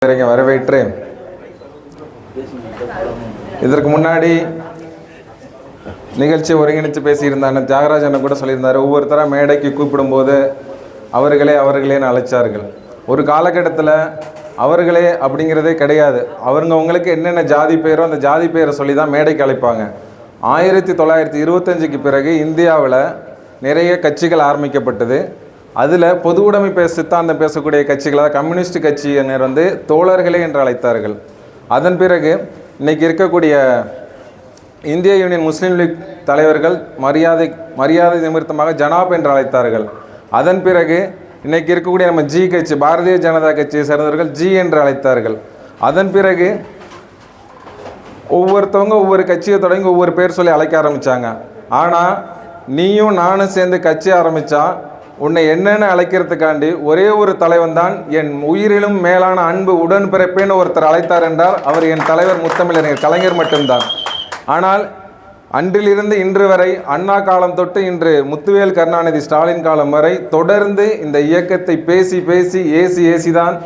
வரவேற்றேன். இதற்கு முன்னாடி நிகழ்ச்சி ஒருங்கிணைச்சு பேசியிருந்தாங்க. தியாகராஜன் கூட சொல்லியிருந்தார், ஒவ்வொருத்தராக மேடைக்கு கூப்பிடும்போது அவர்களேன்னு அழைச்சார்கள். ஒரு காலகட்டத்தில் அவர்களே அப்படிங்கிறதே கிடையாது. அவங்களுக்கு என்னென்ன ஜாதி பேரோ அந்த ஜாதி பேரை சொல்லி தான் மேடைக்கு அழைப்பாங்க. 1925க்கு பிறகு இந்தியாவில் நிறைய கட்சிகள் ஆரம்பிக்கப்பட்டது. அதில் பொது உடைமை சித்தாந்தம் பேசக்கூடிய கட்சிகளாக கம்யூனிஸ்ட் கட்சியினர் தோழர்களே என்று அழைத்தார்கள். அதன் பிறகு இன்றைக்கி இருக்கக்கூடிய இந்திய யூனியன் முஸ்லீம் லீக் தலைவர்கள் மரியாதை நிமித்தமாக ஜனாப் என்று அழைத்தார்கள். அதன் பிறகு இன்றைக்கி இருக்கக்கூடிய நம்ம ஜி கட்சி, பாரதிய ஜனதா கட்சியை சேர்ந்தவர்கள் ஜி என்று அழைத்தார்கள். அதன் பிறகு ஒவ்வொருத்தவங்க ஒவ்வொரு கட்சியை தொடங்கி ஒவ்வொரு பேர் சொல்லி அழைக்க ஆரம்பித்தாங்க. ஆனால் நீயும் நானும் சேர்ந்து கட்சி ஆரம்பித்தா உன்னை என்னென்னு அழைக்கிறதுக்காண்டி ஒரே ஒரு தலைவன் தான் என் உயிரிலும் மேலான அன்பு உடன்பிறப்பேன்னு ஒருத்தர் அழைத்தார் என்றால் அவர் என் தலைவர் முத்தமிழறிஞர் கலைஞர் மட்டும்தான். ஆனால் அன்றிலிருந்து இன்று வரை அண்ணா காலம் தொட்டு இன்று முத்துவேல் கருணாநிதி ஸ்டாலின் காலம் வரை தொடர்ந்து இந்த இயக்கத்தை பேசி ஏசி தான்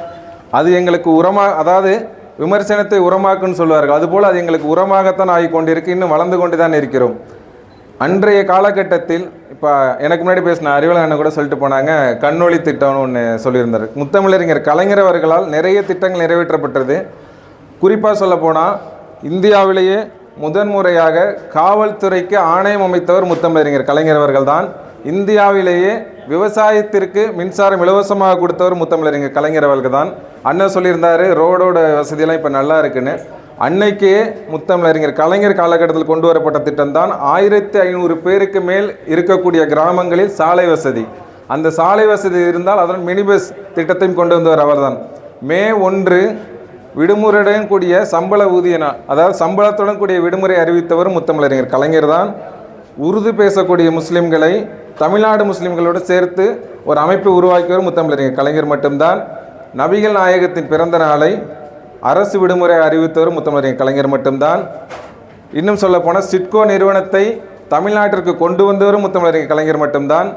அது எங்களுக்கு அதாவது விமர்சனத்தை உரமாக்குன்னு சொல்வார்கள். அதுபோல் அது எங்களுக்கு உரமாகத்தான் ஆகி கொண்டிருக்கு. இன்னும் வளர்ந்து கொண்டு தான் இருக்கிறோம். அன்றைய காலகட்டத்தில் இப்போ எனக்கு முன்னாடி பேசின அறிவழகன் கூட சொல்லிட்டு போனாங்க, கண்ணொளி திட்டம்னு ஒன்று சொல்லியிருந்தார். முத்தமிழறிஞர் கலைஞர் அவர்களால் நிறைய திட்டங்கள் நிறைவேற்றப்பட்டது. குறிப்பாக சொல்லப்போனால் இந்தியாவிலேயே முதன்முறையாக காவல்துறைக்கு ஆணையம் அமைத்தவர் முத்தமிழறிஞர் கலைஞர் அவர்கள் தான். இந்தியாவிலேயே விவசாயத்திற்கு மின்சாரம் இலவசமாக கொடுத்தவர் முத்தமிழறிஞர் கலைஞர் அவர்கள் தான். அண்ணன் சொல்லியிருந்தார் ரோடோட வசதியெல்லாம் இப்போ நல்லா இருக்குன்னு. அன்னைக்கே முத்தமிழறிஞர் கலைஞர் காலகட்டத்தில் கொண்டு வரப்பட்ட திட்டம் தான் 1500 பேருக்கு மேல் இருக்கக்கூடிய கிராமங்களில் சாலை வசதி. அந்த சாலை வசதி இருந்தால் அதன் மினி பஸ் திட்டத்தையும் கொண்டு வந்தவர் அவர்தான். மே 1 விடுமுறையுடன் கூடிய சம்பள ஊதிய நாள், அதாவது சம்பளத்துடன் கூடிய விடுமுறை அறிவித்தவர் முத்தமிழறிஞர் கலைஞர் தான். உருது பேசக்கூடிய முஸ்லீம்களை தமிழ்நாடு முஸ்லீம்களோடு சேர்த்து ஒரு அமைப்பை உருவாக்கியவர் முத்தமிழறிஞர் கலைஞர் மட்டும்தான். நபிகள் நாயகத்தின் பிறந்த நாளை அரசு விடுமுறை அறிவித்தவர் முத்தமிழறிஞர் கலைஞர் மட்டும்தான். இன்னும் சொல்ல போனால் சிட்கோ நிறுவனத்தை தமிழ்நாட்டிற்கு கொண்டு வந்தவரும் முத்தமிழறிஞர் கலைஞர் மட்டும்தான்.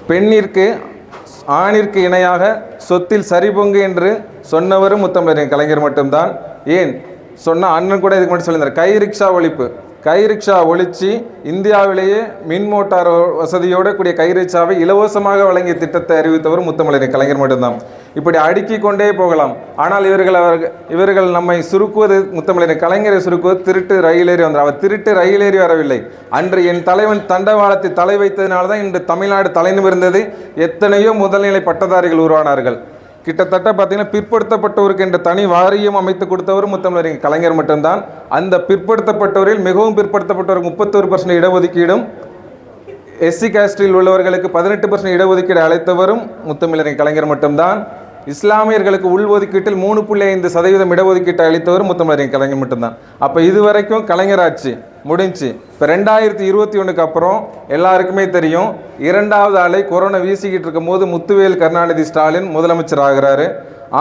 பெண்ணிற்கு ஆணிற்கு இணையாக சொத்தில் சரிபொங்கு என்று சொன்னவரும் முத்தமிழறிஞர் கலைஞர் மட்டும்தான். ஏன் சொன்ன அண்ணன் கூட இதுக்கு முன்னாடி சொல்லியிருந்தார், கை ரிக்ஷா ஒழிப்பு. கை ரிக்ஷா ஒழித்து இந்தியாவிலேயே மின் மோட்டார் வசதியோடு கூடிய கை ரிக்ஷாவை இலவசமாக வழங்கிய திட்டத்தை அறிவித்தவர் முத்தமிழறிஞர் கலைஞர் மட்டும்தான். இப்படி அடுக்கிக் கொண்டே போகலாம். ஆனால் இவர்கள் நம்மை சுருக்குவது, முத்தமிழறிஞர் கலைஞரை சுருக்குவது திருட்டு ரயிலேறி வந்தார். அவர் திருட்டு ரயிலேறி வரவில்லை. அன்று என் தலைவன் தண்டவாளத்தை தலை வைத்ததினால தான் இன்று தமிழ்நாடு தலை நிமிர்ந்தது. எத்தனையோ முதல்நிலை பட்டதாரிகள் உருவானார்கள். கிட்டத்தட்ட பார்த்தீங்கன்னா பிற்படுத்தப்பட்டவருக்கு என்ற தனி வாரியம் அமைத்து கொடுத்தவர் முத்தமிழறிஞர் கலைஞர் மட்டும்தான். அந்த பிற்படுத்தப்பட்டவரில் மிகவும் பிற்படுத்தப்பட்டவருக்கு 31% இடஒதுக்கீடும், எஸ்சி காஸ்டில் உள்ளவர்களுக்கு 18% இடஒதுக்கீடு அளித்தவரும் முத்தமிழறிஞர் கலைஞர் மட்டும்தான். இஸ்லாமியர்களுக்கு உள்ஒதுக்கீட்டில் 3.5% இடஒதுக்கீட்டை அளித்தவர் முத்தமிழறிஞர் கலைஞர் மட்டும்தான். அப்போ இதுவரைக்கும் கலைஞர் ஆட்சி முடிஞ்சு. இப்போ 2021க்கு அப்புறம் எல்லாருக்குமே தெரியும், 2வது அலை கொரோனா வீசிக்கிட்டு இருக்கும் போது முத்துவேல் கருணாநிதி ஸ்டாலின் முதலமைச்சர் ஆகிறாரு.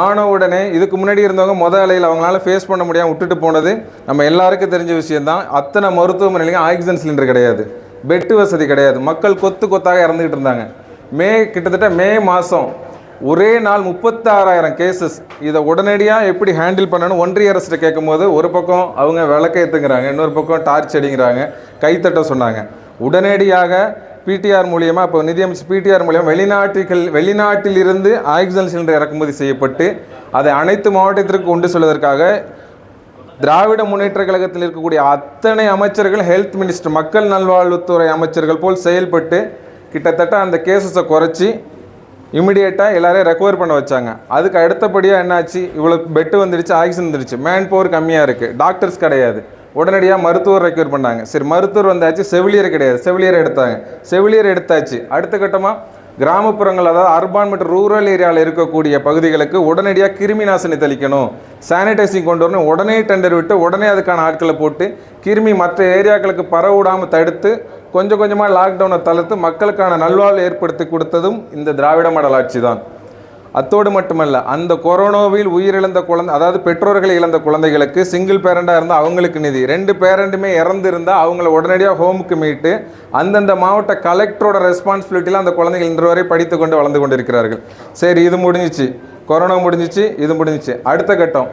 ஆன உடனே இதுக்கு முன்னாடி இருந்தவங்க முதல் அலையில் அவங்களால ஃபேஸ் பண்ண முடியாமல் விட்டுட்டு போனது நம்ம எல்லாருக்கும் தெரிஞ்ச விஷயம்தான். அத்தனை மருத்துவமனையிலையும் ஆக்சிஜன் சிலிண்டர் கிடையாது, பெட்டு வசதி கிடையாது, மக்கள் கொத்தாக இறந்துக்கிட்டு இருந்தாங்க. கிட்டத்தட்ட மே மாதம் ஒரே நாள் 36,000 கேசஸ். இதை உடனடியாக எப்படி ஹேண்டில் பண்ணணும் ஒன்றிய அரசு கேட்கும் போது ஒரு பக்கம் அவங்க விளக்கேற்றுங்கிறாங்க, இன்னொரு பக்கம் டார்ச் அடிங்கிறாங்க, கைத்தட்ட சொன்னாங்க. உடனடியாக பிடிஆர் மூலியமாக, இப்போ நிதியமைச்சர் பிடிஆர் மூலியமாக வெளிநாட்டில் இருந்து ஆக்சிஜன் சிலிண்டர் இறக்குமதி செய்யப்பட்டு அதை அனைத்து மாவட்டத்திற்கு கொண்டு செல்வதற்காக திராவிட முன்னேற்ற கழகத்தில் இருக்கக்கூடிய அத்தனை அமைச்சர்கள், ஹெல்த் மினிஸ்டர், மக்கள் நல்வாழ்வுத்துறை அமைச்சர்கள் போல் செயல்பட்டு கிட்டத்தட்ட அந்த கேசஸை குறைச்சி இமிடியேட்டாக எல்லாரையும் ரெக்கவர் பண்ண வச்சாங்க. அதுக்கு அடுத்தபடியாக என்னாச்சு, இவ்வளோ பெட்டு வந்துடுச்சு, ஆக்சிஜன் வந்துடுச்சு, மேன் பவர் கம்மியாக இருக்குது, டாக்டர்ஸ் கிடையாது, உடனடியாக மருத்துவர் ரெக்கவர் பண்ணாங்க. சரி, மருத்துவர் வந்தாச்சு, செவிலியர் கிடையாது, செவிலியர் எடுத்தாச்சு. அடுத்த கட்டமாக கிராமப்புறங்கள், அதாவது அர்பான் மற்றும் ரூரல் ஏரியாவில் இருக்கக்கூடிய பகுதிகளுக்கு உடனடியாக கிருமி நாசினி தெளிக்கணும், சானிடைசிங் கொண்டு வரணும், உடனே டெண்டர் விட்டு உடனே அதுக்கான ஆட்களை போட்டு கிருமி மற்ற ஏரியாக்களுக்கு பரவிடாமல் தடுத்து கொஞ்சம் கொஞ்சமாக லாக்டவுனை தளர்த்து மக்களுக்கான நல்வாழ்வு ஏற்படுத்தி கொடுத்ததும் இந்த திராவிட மாடல் ஆட்சி தான். அத்தோடு மட்டுமல்ல, அந்த கொரோனாவில் உயிரிழந்த குழந்தை, அதாவது பெற்றோர்களை இழந்த குழந்தைகளுக்கு சிங்கிள் பேரண்டாக இருந்தால் அவங்களுக்கு நிதி, 2 பேரண்டுமே இறந்துருந்தால் அவங்கள உடனடியாக ஹோமுக்கு மீட்டு அந்தந்த மாவட்ட கலெக்டரோட ரெஸ்பான்சிபிலிட்டியில் அந்த குழந்தைகள் இன்று வரை படித்து கொண்டு வளர்ந்து கொண்டிருக்கிறார்கள். சரி, இது முடிஞ்சிச்சு. கொரோனா முடிஞ்சிச்சு, இது முடிஞ்சிச்சு. அடுத்த கட்டம்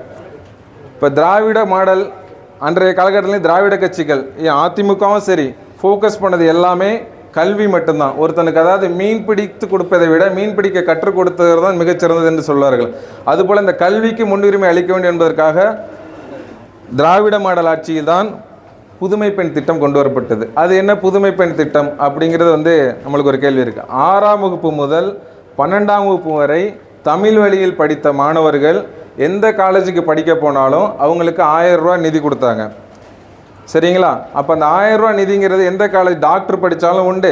இப்போ திராவிட மாடல். அன்றைய காலகட்டத்திலையும் திராவிட கட்சிகள் அதிமுகவும் சரி ஃபோக்கஸ் பண்ணது எல்லாமே கல்வி மட்டும்தான். ஒருத்தனுக்கு அதாவது மீன் பிடித்து கொடுப்பதை விட மீன் பிடிக்க கற்றுக் கொடுத்தது தான் மிகச்சிறந்தது என்று சொல்வார்கள். அதுபோல் இந்த கல்விக்கு முன்னுரிமை அளிக்க வேண்டும் என்பதற்காக திராவிட மாடல் ஆட்சியில் தான் புதுமை பெண் திட்டம் கொண்டு வரப்பட்டது. அது என்ன புதுமை பெண் திட்டம் அப்படிங்கிறது நம்மளுக்கு ஒரு கேள்வி இருக்குது. 6ஆம் வகுப்பு முதல் 12ஆம் வகுப்பு வரை தமிழ் வழியில் படித்த மாணவர்கள் எந்த காலேஜுக்கு படிக்க போனாலும் அவங்களுக்கு 1000 ரூபா நிதி கொடுத்தாங்க. சரிங்களா? அப்போ அந்த 1000 ரூபா நிதிங்கிறது எந்த காலேஜ், டாக்டர் படித்தாலும் உண்டு,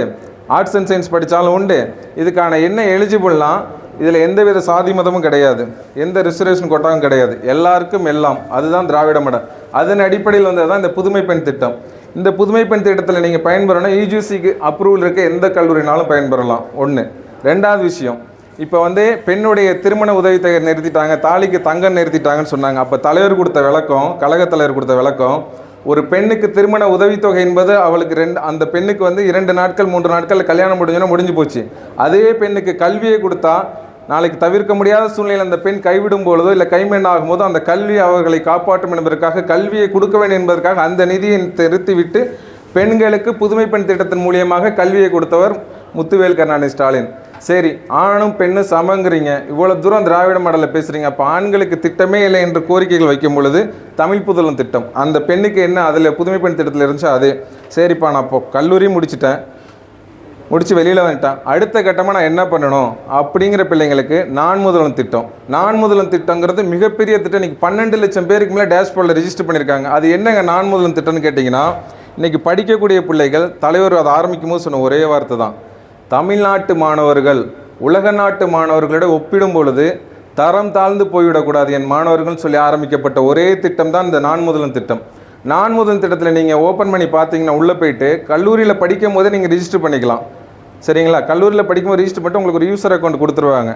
ஆர்ட்ஸ் அண்ட் சயின்ஸ் படித்தாலும் உண்டு. இதுக்கான என்ன எலிஜிபிள்னால் இதில் எந்தவித சாதி மதமும் கிடையாது, எந்த ரிசர்வேஷன் கோட்டாவும் கிடையாது, எல்லாருக்கும் எல்லாம். அதுதான் திராவிட மாடல். அதன் அடிப்படையில் வந்தது தான் இந்த புதுமை பெண் திட்டம். இந்த புதுமை பெண் திட்டத்தில் நீங்கள் பயன்பெறணும்னா யூஜிசிக்கு அப்ரூவல் இருக்க எந்த கல்லூரினாலும் பயன்பெறலாம். ஒன்று. ரெண்டாவது விஷயம், இப்போ பெண்ணுடைய திருமண உதவித்தொகை நிறுத்திட்டாங்க, தாலிக்கு தங்கம் நிறுத்திட்டாங்கன்னு சொன்னாங்க. அப்போ தலைவர் கொடுத்த விளக்கம், கழக தலைவர் கொடுத்த விளக்கம், ஒரு பெண்ணுக்கு திருமண உதவித்தொகை என்பது அவளுக்கு அந்த பெண்ணுக்கு 2 நாட்கள் 3 நாட்கள் கல்யாணம் முடிஞ்சுன்னா முடிஞ்சு போச்சு. அதே பெண்ணுக்கு கல்வியை கொடுத்தா நாளைக்கு தவிர்க்க முடியாத சூழ்நிலையில் அந்த பெண் கைவிடும் பொழுதோ இல்லை கைமண் ஆகும்போதோ அந்த கல்வி அவர்களை காப்பாற்றும் என்பதற்காக கல்வியை கொடுக்க வேண்டும் என்பதற்காக அந்த நிதியை நிறுத்திவிட்டு பெண்களுக்கு புதுமை பெண் திட்டத்தின் மூலியமாக கல்வியை கொடுத்தவர் முத்துவேல் கருணாநிதி ஸ்டாலின். சரி, ஆணும் பெண்ணும் சமங்கிறீங்க, இவ்வளோ தூரம் திராவிட மாடலில் பேசுகிறீங்க, அப்போ ஆண்களுக்கு திட்டமே இல்லை என்று கோரிக்கைகள் வைக்கும் பொழுது தமிழ் புதல்வன் திட்டம் அந்த பெண்ணுக்கு என்ன அதில் புதுமை பெண் திட்டத்தில் இருந்துச்சு. அது சரிப்பா, நான் இப்போ கல்லூரி முடித்து வெளியில் வந்துட்டேன், அடுத்த கட்டமாக நான் என்ன பண்ணணும் அப்படிங்கிற பிள்ளைங்களுக்கு நான் முதல்வன் திட்டம். நான் முதல்வன் திட்டங்கிறது மிகப்பெரிய திட்டம். இன்றைக்கி 12 லட்சம் பேருக்கு மேலே டேஷ்போர்டில் ரிஜிஸ்டர் பண்ணியிருக்காங்க. அது என்னங்க நான் முதல்வன் திட்டம்னு கேட்டிங்கன்னா, இன்றைக்கி படிக்கக்கூடிய பிள்ளைகள் தலைவர் அதை ஆரம்பிக்கும் போது சொன்ன ஒரே வார்த்தை தான், தமிழ்நாட்டு மாணவர்கள் உலக நாட்டு மாணவர்களோட ஒப்பிடும் பொழுது தரம் தாழ்ந்து போய்விடக்கூடாது என் மாணவர்கள்னு சொல்லி ஆரம்பிக்கப்பட்ட ஒரே திட்டம் தான் இந்த நான் முதல்வன் திட்டம். நான் முதல்வன் திட்டத்தில் நீங்கள் ஓப்பன் பண்ணி பார்த்தீங்கன்னா உள்ளே போயிட்டு கல்லூரியில் படிக்கும் போதே நீங்கள் ரிஜிஸ்டர் பண்ணிக்கலாம். சரிங்களா? கல்லூரியில் படிக்கும்போது ரிஜிஸ்டர் பண்ணிட்டு உங்களுக்கு ஒரு யூசர் அக்கௌண்ட் கொடுத்துருவாங்க,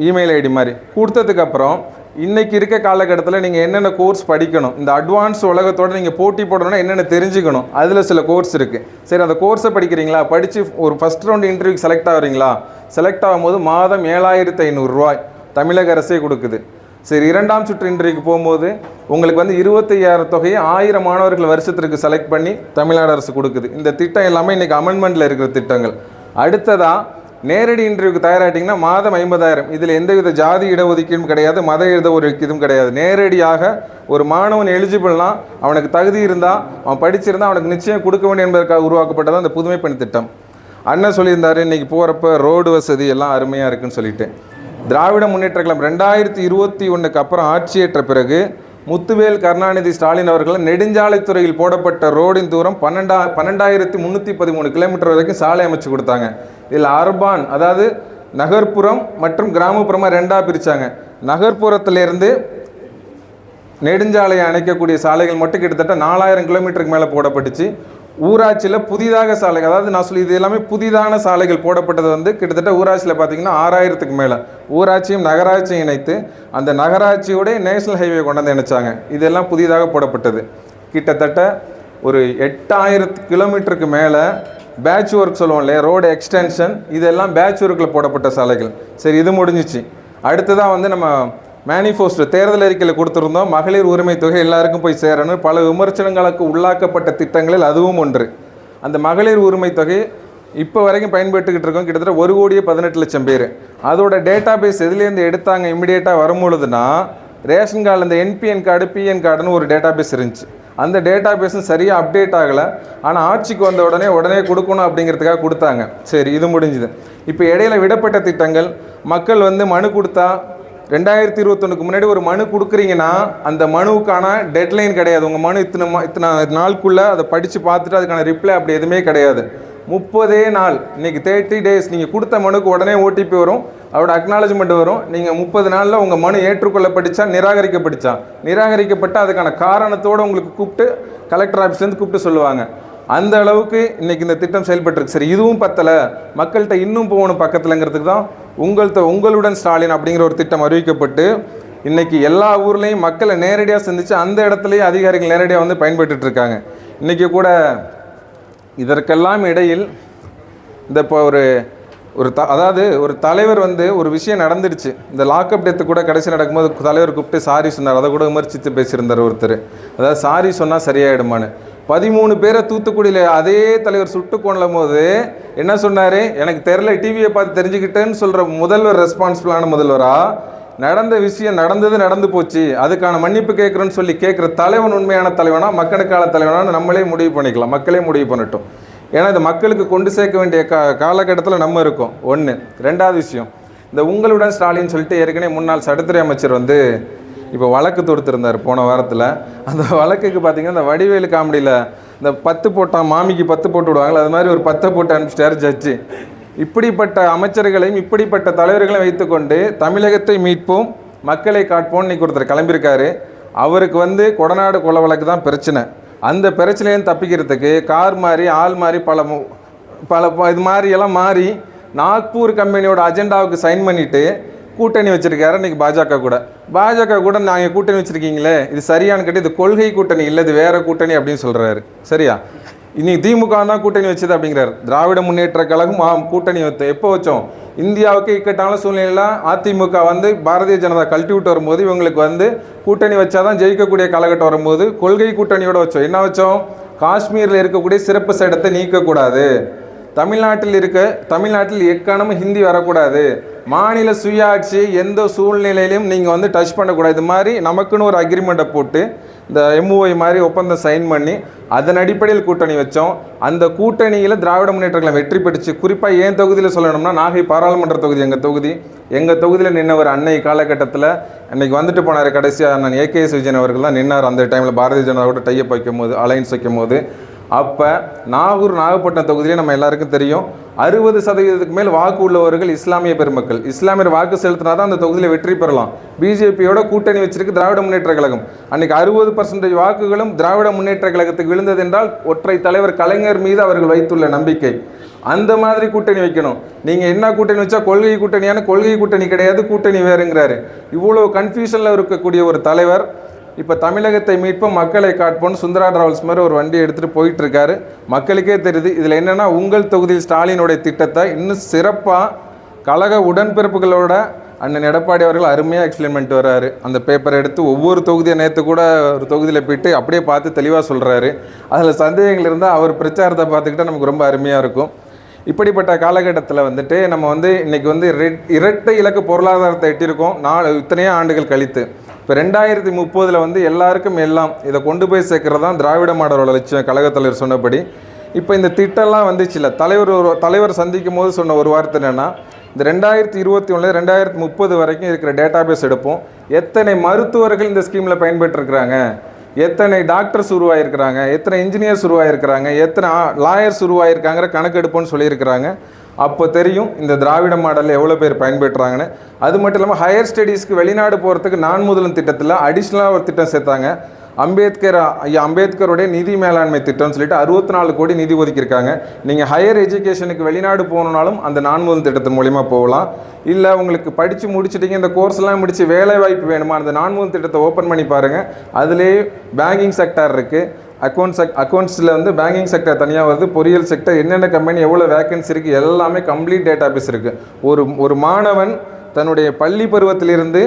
இமெயில் ஐடி மாதிரி. கொடுத்ததுக்கப்புறம் இன்றைக்கி இருக்க காலகட்டத்தில் நீங்கள் என்னென்ன கோர்ஸ் படிக்கணும், இந்த அட்வான்ஸ் உலகத்தோடு நீங்கள் போட்டி போடணும்னா என்னென்ன தெரிஞ்சுக்கணும், அதில் சில கோர்ஸ் இருக்குது. சரி, அந்த கோர்ஸை படிக்கிறீங்களா, படித்து ஒரு ஃபஸ்ட் ரவுண்ட் இன்டர்வியூக்கு செலக்ட் ஆகிறீங்களா, செலக்ட் ஆகும்போது மாதம் 7500 ரூபாய் தமிழக அரசே கொடுக்குது. சரி, 2ஆம் சுற்று இன்டர்வியூக்கு போகும்போது உங்களுக்கு 25,000 தொகையை 1000 மாணவர்கள் வருஷத்திற்கு செலக்ட் பண்ணி தமிழ்நாடு அரசு கொடுக்குது. இந்த திட்டம் எல்லாமே இன்றைக்கி அமெண்ட்மெண்ட்டில் இருக்கிற திட்டங்கள். அடுத்ததாக நேரடி இன்டர்வியூக்கு தயாராகிட்டிங்கன்னா மாதம் 50,000. இதில் எந்தவித ஜாதி இடஒதுக்கீடும் கிடையாது, மத இடஒதுக்கீடும் கிடையாது. நேரடியாக ஒரு மாணவன் எலிஜிபிள்னா அவனுக்கு தகுதி இருந்தால், அவன் படிச்சிருந்தால் அவனுக்கு நிச்சயம் கொடுக்க வேண்டும் என்பதற்காக உருவாக்கப்பட்டதான் அந்த புதுமை பெண் திட்டம். அண்ணன் சொல்லியிருந்தார், இன்றைக்கி போகிறப்ப ரோடு வசதி எல்லாம் அருமையாக இருக்குன்னு சொல்லிட்டு. திராவிட முன்னேற்ற கழகம் 2021க்கு அப்புறம் ஆட்சியேற்ற பிறகு முத்துவேல் கருணாநிதி ஸ்டாலின் அவர்கள் நெடுஞ்சாலைத்துறையில் போடப்பட்ட ரோடின் தூரம் 12,313 கிலோமீட்டர் வரைக்கும் சாலை அமைச்சு கொடுத்தாங்க. இதில் அர்பான், அதாவது நகர்ப்புறம் மற்றும் கிராமப்புறமாக 2ஆக பிரித்தாங்க. நகர்ப்புறத்திலேருந்து நெடுஞ்சாலையை அணைக்கக்கூடிய சாலைகள் மட்டும் கிட்டத்தட்ட 4000 கிலோமீட்டருக்கு மேலே போடப்பட்டுச்சு. ஊராட்சியில் புதிதாக சாலைகள், அதாவது நான் சொல்லி இது எல்லாமே புதிதான சாலைகள் போடப்பட்டது கிட்டத்தட்ட ஊராட்சியில் பார்த்தீங்கன்னா 6000க்கு மேலே. ஊராட்சியும் நகராட்சியும் இணைத்து அந்த நகராட்சியோட நேஷனல் ஹைவே கொண்டாந்து இணைச்சாங்க. இதெல்லாம் புதிதாக போடப்பட்டது. கிட்டத்தட்ட ஒரு 8000 கிலோமீட்டருக்கு மேலே பேட்ச் ஒர்க் சொல்லுவோம் இல்லையா, ரோடு எக்ஸ்டென்ஷன், இதெல்லாம் பேட்ச் ஒர்க்கில் போடப்பட்ட சாலைகள். சரி, இது முடிஞ்சிச்சு. அடுத்ததாக நம்ம மேனிஃபெஸ்டோ தேர்தல் அறிக்கையில் கொடுத்துருந்தோம், மகளிர் உரிமை தொகை எல்லாருக்கும் போய் சேரணும். பல விமர்சனங்களுக்கு உள்ளாக்கப்பட்ட திட்டங்களில் அதுவும் ஒன்று. அந்த மகளிர் உரிமை தொகை இப்போ வரைக்கும் பயன்பட்டுக்கிட்டு இருக்கோம். கிட்டத்தட்ட 1,18,00,000 பேர். அதோட டேட்டா பேஸ் எதுலேருந்து எடுத்தாங்க இம்மிடியேட்டாக வரும்பொழுதுனா, ரேஷன் கார்டு இந்த என்பிஎன் கார்டு பிஎன் கார்டுன்னு ஒரு டேட்டா பேஸ் இருந்துச்சு. அந்த டேட்டா பேஸும் சரியாக அப்டேட் ஆகலை. ஆனால் ஆட்சிக்கு வந்த உடனே கொடுக்கணும் அப்படிங்கிறதுக்காக கொடுத்தாங்க. சரி, இது முடிஞ்சுது. இப்போ இடையில விடப்பட்ட திட்டங்கள், மக்கள் மனு கொடுத்தா 2021க்கு முன்னாடி ஒரு மனு கொடுக்குறீங்கன்னா அந்த மனுவுக்கான டெட்லைன் கிடையாது. உங்கள் மனு இத்தனை நாளுக்குள்ளே அதை படித்து பார்த்துட்டு அதுக்கான ரிப்ளை அப்படி எதுவுமே கிடையாது. 30 நாள், இன்றைக்கி 30 டேஸ். நீங்கள் கொடுத்த மனுக்கு உடனே ஓடிபி வரும், அவரோட அக்னாலஜ்மெண்ட் வரும். நீங்கள் 30 நாளில் உங்கள் மனு ஏற்றுக்கொள்ளப்பட்டுச்சா நிராகரிக்கப்பட்டால் அதுக்கான காரணத்தோடு உங்களுக்கு கூப்பிட்டு கலெக்டர் ஆஃபீஸ்லேருந்து கூப்பிட்டு சொல்லுவாங்க. அந்த அளவுக்கு இன்றைக்கி இந்த திட்டம் செயல்பட்டுருக்கு. சரி, இதுவும் பத்தலை, மக்கள்கிட்ட இன்னும் போகணும் பக்கத்துலங்கிறதுக்கு தான் உங்களுடன் ஸ்டாலின் அப்படிங்கிற ஒரு திட்டம் அறிவிக்கப்பட்டு இன்றைக்கி எல்லா ஊர்லேயும் மக்களை நேரடியாக சந்தித்து அந்த இடத்துலையே அதிகாரிகள் நேரடியாக பயன்பட்டுருக்காங்க. இன்றைக்கி கூட இதற்கெல்லாம் இடையில் இந்த இப்போ ஒரு அதாவது ஒரு தலைவர் வந்து ஒரு விஷயம் நடந்துடுச்சு, இந்த லாக்அப் டெத்து கூட கடைசி நடக்கும்போது தலைவர் கூப்பிட்டு சாரி சொன்னார், அதை கூட விமர்சித்து பேசியிருந்தார் ஒருத்தர். அதாவது சாரி சொன்னால் சரியாயிடுமான்னு. 13 பேரை தூத்துக்குடியில் அதே தலைவர் சுட்டு கொள்ளும் போது என்ன சொன்னார், எனக்கு தெரில, டிவியை பார்த்து தெரிஞ்சுக்கிட்டேன்னு சொல்கிற முதல்வர் ரெஸ்பான்சிபிளான முதல்வரா, நடந்த விஷயம் நடந்து போச்சு, அதுக்கான மன்னிப்பு கேட்குறேன்னு சொல்லி கேட்குற தலைவன் உண்மையான தலைவனா மக்களுக்கான தலைவனா நம்மளே முடிவு பண்ணிக்கலாம், மக்களே முடிவு பண்ணட்டும். ஏன்னா இந்த மக்களுக்கு கொண்டு சேர்க்க வேண்டிய காலகட்டத்தில் நம்ம இருக்கோம். ஒன்று. ரெண்டாவது விஷயம், இந்த உங்களுடன் ஸ்டாலின் சொல்லிட்டு ஏற்கனவே முன்னாள் சட்டத்துறை அமைச்சர் வந்து இப்போ வழக்கு தொடுத்திருந்தார் போன வாரத்தில். அந்த வழக்குக்கு பார்த்தீங்கன்னா இந்த வடிவேலு காமெடியில் இந்த 10 போட்டான் மாமிக்கு 10 போட்டு விடுவாங்களே, அது மாதிரி ஒரு 10 போட்டு அனுப்பிச்சிட்டார் ஜட்ஜு. இப்படிப்பட்ட அமைச்சர்களையும் இப்படிப்பட்ட தலைவர்களையும் வைத்துக்கொண்டு தமிழகத்தை மீட்போம் மக்களை காட்போம் இன்னைக்கு ஒருத்தர் கிளம்பியிருக்காரு. அவருக்கு வந்து கொடநாடு கொலை வழக்கு தான் பிரச்சனை. அந்த பிரச்சனையும் தப்பிக்கிறதுக்கு கார் மாதிரி ஆள் மாதிரி பல இது மாதிரியெல்லாம் மாறி நாக்பூர் கம்பெனியோட அஜெண்டாவுக்கு சைன் பண்ணிவிட்டு கூட்டணி வச்சுருக்காரு இன்றைக்கி பாஜக கூட நாங்கள் கூட்டணி வச்சுருக்கீங்களே, இது சரியானு கேட்டு இது கொள்கை கூட்டணி இல்லை, இது வேறு கூட்டணி அப்படின்னு சொல்கிறாரு. சரியா? இன்னைக்கு திமுக தான் கூட்டணி வச்சது அப்படிங்கிறார். திராவிட முன்னேற்ற கழகம் கூட்டணி எப்போ வச்சோம்? இந்தியாவுக்கு இக்கட்டான சூழ்நிலையில் அதிமுக வந்து பாரதிய ஜனதா கழட்டி விட்டு வரும்போது இவங்களுக்கு வந்து கூட்டணி வச்சாதான் ஜெயிக்கக்கூடிய காலகட்டம் வரும்போது கொள்கை கூட்டணியோடு வச்சோம். என்ன வச்சோம்? காஷ்மீரில் இருக்கக்கூடிய சிறப்பு சட்டத்தை நீக்கக்கூடாது, தமிழ்நாட்டில் எக்கானமும் ஹிந்தி வரக்கூடாது, மாநில சுயாட்சி எந்த சூழ்நிலையிலையும் நீங்கள் வந்து டச் பண்ணக்கூடாது. இது மாதிரி நமக்குன்னு ஒரு அக்ரிமெண்ட்டை போட்டு இந்த MOI மாதிரி ஒப்பந்தம் சைன் பண்ணி அதன் அடிப்படையில் கூட்டணி வச்சோம். அந்த கூட்டணியில் திராவிட முன்னேற்ற கழகம் வெற்றி பெற்றுச்சு. குறிப்பாக ஏன் தொகுதியில் சொல்லணும்னா, நாகை பாராளுமன்ற தொகுதி எங்கள் தொகுதியில் நின்னவர் அன்னை காலகட்டத்தில் அன்றைக்கி வந்துட்டு போனார் கடைசியாக அண்ணன் AKS விஜயன் அவர்கள் தான் நின்னார். அந்த டைமில் பாரதிய ஜனதாவோட டையப் வைக்கும் போது, அலைன்ஸ் வைக்கும் போது. அப்போ நாகப்பட்டினம் தொகுதியிலே நம்ம எல்லாருக்கும் தெரியும் 60% மேல் வாக்கு உள்ளவர்கள் இஸ்லாமிய பெருமக்கள். இஸ்லாமியர் வாக்கு செலுத்தினா தான் அந்த தொகுதியில் வெற்றி பெறலாம். பிஜேபியோட கூட்டணி வச்சிருக்கு திராவிட முன்னேற்ற கழகம். அன்றைக்கி 60% வாக்குகளும் திராவிட முன்னேற்ற கழகத்துக்கு விழுந்தது என்றால் ஒற்றை தலைவர் கலைஞர் மீது அவர்கள் வைத்துள்ள நம்பிக்கை. அந்த மாதிரி கூட்டணி வைக்கணும். நீங்கள் என்ன கூட்டணி வச்சா கொள்கை கூட்டணியான கொள்கை கூட்டணி கிடையாது, கூட்டணி வேறுங்கிறாரு. இவ்வளோ கன்ஃபியூஷனில் இருக்கக்கூடிய ஒரு தலைவர் இப்போ தமிழகத்தை மீட்போம் மக்களை காட்போன்னு சுந்தரா டிராவல்ஸ் மாதிரி ஒரு வண்டி எடுத்துகிட்டு போயிட்டுருக்காரு. மக்களுக்கே தெரியுது. இதில் என்னென்னா, உங்கள் தொகுதியில் ஸ்டாலினுடைய திட்டத்தை இன்னும் சிறப்பாக கழக உடன்பிறப்புகளோட அண்ணன் எடப்பாடி அவர்கள் அருமையாக எக்ஸ்பிளைன் பண்ணிட்டு வர்றாரு. அந்த பேப்பரை எடுத்து ஒவ்வொரு தொகுதியை நேற்று கூட ஒரு தொகுதியில் போயிட்டு அப்படியே பார்த்து தெளிவாக சொல்கிறாரு. அதில் சந்தேகங்கள் இருந்தால் அவர் பிரச்சாரத்தை பார்த்துக்கிட்டால் நமக்கு ரொம்ப அருமையாக இருக்கும். இப்படிப்பட்ட காலகட்டத்தில் வந்துட்டு நம்ம வந்து இன்றைக்கி வந்து இரட்டை இலக்கு பொருளாதாரத்தை எட்டியிருக்கோம் இத்தனையோ ஆண்டுகள் கழித்து. இப்போ 2030 வந்து எல்லாருக்கும் எல்லாம் இதை கொண்டு போய் சேர்க்கறது தான் திராவிட மாடலோட லட்சியம், கழகத் தலைவர் சொன்னபடி. இப்போ இந்த திட்டம்லாம் வந்துச்சு இல்லை, தலைவர் சந்திக்கும் போது சொன்ன ஒரு வார்த்தை என்னென்னா, இந்த 2021 2030 வரைக்கும் இருக்கிற டேட்டாபேஸ் எடுப்போம், எத்தனை மருத்துவர்கள் இந்த ஸ்கீமில் பயன்பெற்றிருக்கிறாங்க, எத்தனை டாக்டர்ஸ் உருவாகிருக்கிறாங்க, எத்தனை இன்ஜினியர்ஸ் உருவாகிருக்கிறாங்க, எத்தனை லாயர்ஸ் உருவாகிருக்காங்கிற கணக்கு எடுப்போம்னு சொல்லியிருக்கிறாங்க. அப்போ தெரியும் இந்த திராவிட மாடலில் எவ்வளோ பேர் பயன்பெற்றாங்கன்னு. அது மட்டும் இல்லாமல் ஹையர் ஸ்டடீஸ்க்கு வெளிநாடு போகிறதுக்கு நான் முதலும் திட்டத்தில் அடிஷ்னலாக ஒரு திட்டம் சேர்த்தாங்க. அம்பேத்கருடைய நிதி மேலாண்மை திட்டம்னு சொல்லிட்டு 64 கோடி நிதி ஒதுக்கியிருக்காங்க. நீங்கள் ஹையர் எஜுகேஷனுக்கு வெளிநாடு போகணுன்னாலும் அந்த நான் முதல் திட்டத்தின் மூலிமா போகலாம். இல்லை உங்களுக்கு படித்து முடிச்சுட்டிங்க, இந்த கோர்ஸ்லாம் முடித்து வேலை வாய்ப்பு வேணுமா, அந்த நான் முதல் திட்டத்தை ஓப்பன் பண்ணி பாருங்கள். அதுலேயே பேங்கிங் செக்டார் இருக்குது, அக்கௌண்ட்ஸில் வந்து பேங்கிங் செக்டர் தனியாக வருது, பொறியியல் செக்டர், என்னென்ன கம்பெனி எவ்வளோ வேக்கன்சி இருக்குது எல்லாமே கம்ப்ளீட் டேட்டாபேஸ் இருக்குது. ஒரு மாணவன் தன்னுடைய பள்ளி பருவத்திலிருந்து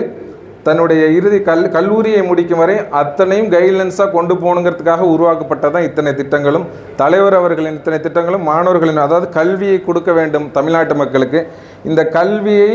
தன்னுடைய இறுதி கல்லூரியை முடிக்கும் வரை அத்தனையும் கைட்லைன்ஸாக கொண்டு போகணுங்கிறதுக்காக உருவாக்கப்பட்டதான் இத்தனை திட்டங்களும். தலைவர் அவர்களின் இத்தனை திட்டங்களும் மாணவர்களின், அதாவது கல்வியை கொடுக்க வேண்டும் தமிழ்நாட்டு மக்களுக்கு. இந்த கல்வியை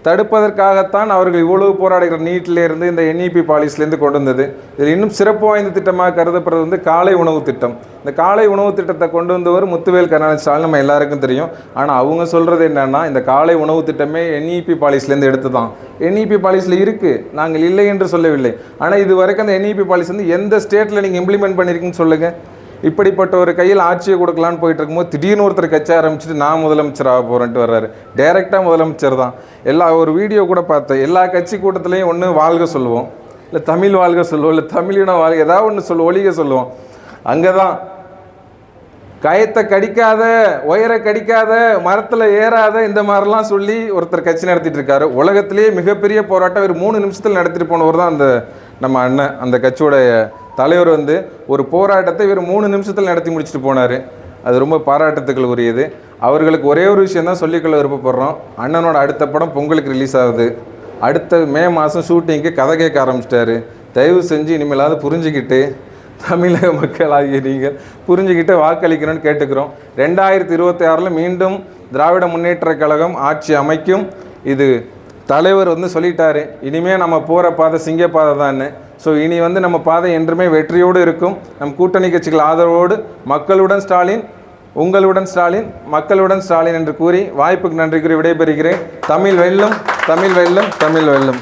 தடுப்பதற்காகத்தான் அவர்கள் இவ்வளவு போராடுகிற நீட்டிலேருந்து இந்த NEP பாலிசிலேருந்து கொண்டு வந்தது. இதில் இன்னும் சிறப்பு வாய்ந்த திட்டமாக கருதப்படுறது வந்து காலை உணவு திட்டம். இந்த காலை உணவு திட்டத்தை கொண்டு வந்தவர் முத்துவேல் கருணாநிதி ஸ்டாலின் நம்ம எல்லாருக்கும் தெரியும். ஆனால் அவங்க சொல்கிறது என்னென்னா, இந்த காலை உணவு திட்டமே NEP பாலிசிலேருந்து எடுத்து தான். NEP பாலிசியில் இருக்குது, நாங்கள் இல்லை என்று சொல்லவில்லை. ஆனால் இது வரைக்கும் அந்த NEP பாலிசி வந்து எந்த ஸ்டேட்டில் நீங்கள் இம்ப்ளிமெண்ட் பண்ணியிருக்கீங்கன்னு சொல்லுங்கள். இப்படிப்பட்ட ஒரு கையில் ஆட்சியை கொடுக்கலான்னு போயிட்டு இருக்கும்போது திடீர்னு ஒருத்தர் கட்சி ஆரம்பிச்சுட்டு நான் முதலமைச்சர் ஆக போகிறேன்ட்டு வர்றாரு. டைரெக்டாக முதலமைச்சர் தான். ஒரு வீடியோ கூட பார்த்தேன், எல்லா கட்சி கூட்டத்திலையும் ஒன்று வாழ்க சொல்லுவோம், இல்லை தமிழ் வாழ்க சொல்லுவோம், இல்லை தமிழினம் வாழ்க, ஏதாவது ஒன்று சொல்லுவோம், ஒழிக சொல்லுவோம். அங்கே தான் கயத்தை கடிக்காத, ஒயரை கடிக்காத, மரத்தில் ஏறாத, இந்த மாதிரிலாம் சொல்லி ஒருத்தர் கட்சி நடத்திட்டு இருக்காரு. உலகத்திலேயே மிகப்பெரிய போராட்டம் ஒரு 3 நிமிஷத்தில் நடத்திட்டு போனவர் தான் அந்த நம்ம அண்ணன். அந்த கட்சியோடைய தலைவர் வந்து ஒரு போராட்டத்தை வெறும் 3 நிமிஷத்தில் நடத்தி முடிச்சுட்டு போனார். அது ரொம்ப பாராட்டத்துக்கள் உரியது. அவர்களுக்கு ஒரே ஒரு விஷயம் தான் சொல்லிக்கொள்ள விருப்பப்படுறோம். அண்ணனோட அடுத்த படம் பொங்கலுக்கு ரிலீஸ் ஆகுது. அடுத்த மே மாதம் ஷூட்டிங்க்கு கதை கேட்க ஆரம்பிச்சிட்டாரு. தயவு செஞ்சு இனிமேலாவது புரிஞ்சுக்கிட்டு தமிழக மக்கள் ஆகிய நீங்கள் புரிஞ்சுக்கிட்டு வாக்களிக்கணும்னு கேட்டுக்கிறோம். 2026 மீண்டும் திராவிட முன்னேற்ற கழகம் ஆட்சி அமைக்கும். இது தலைவர் சொல்லிட்டாரு, இனிமேல் நம்ம போகிற பாதை சிங்க பாதை தான். ஸோ இனி நம்ம பாதை என்றுமே வெற்றியோடு இருக்கும். நம் கூட்டணி கட்சிகள் ஆதரவோடு மக்களுடன் ஸ்டாலின், உங்களுடன் ஸ்டாலின், மக்களுடன் ஸ்டாலின் என்று கூறி வாய்ப்புக்கு நன்றி கூறி விடைபெறுகிறேன். தமிழ் வெல்லும், தமிழ் வெல்லும், தமிழ் வெல்லும்.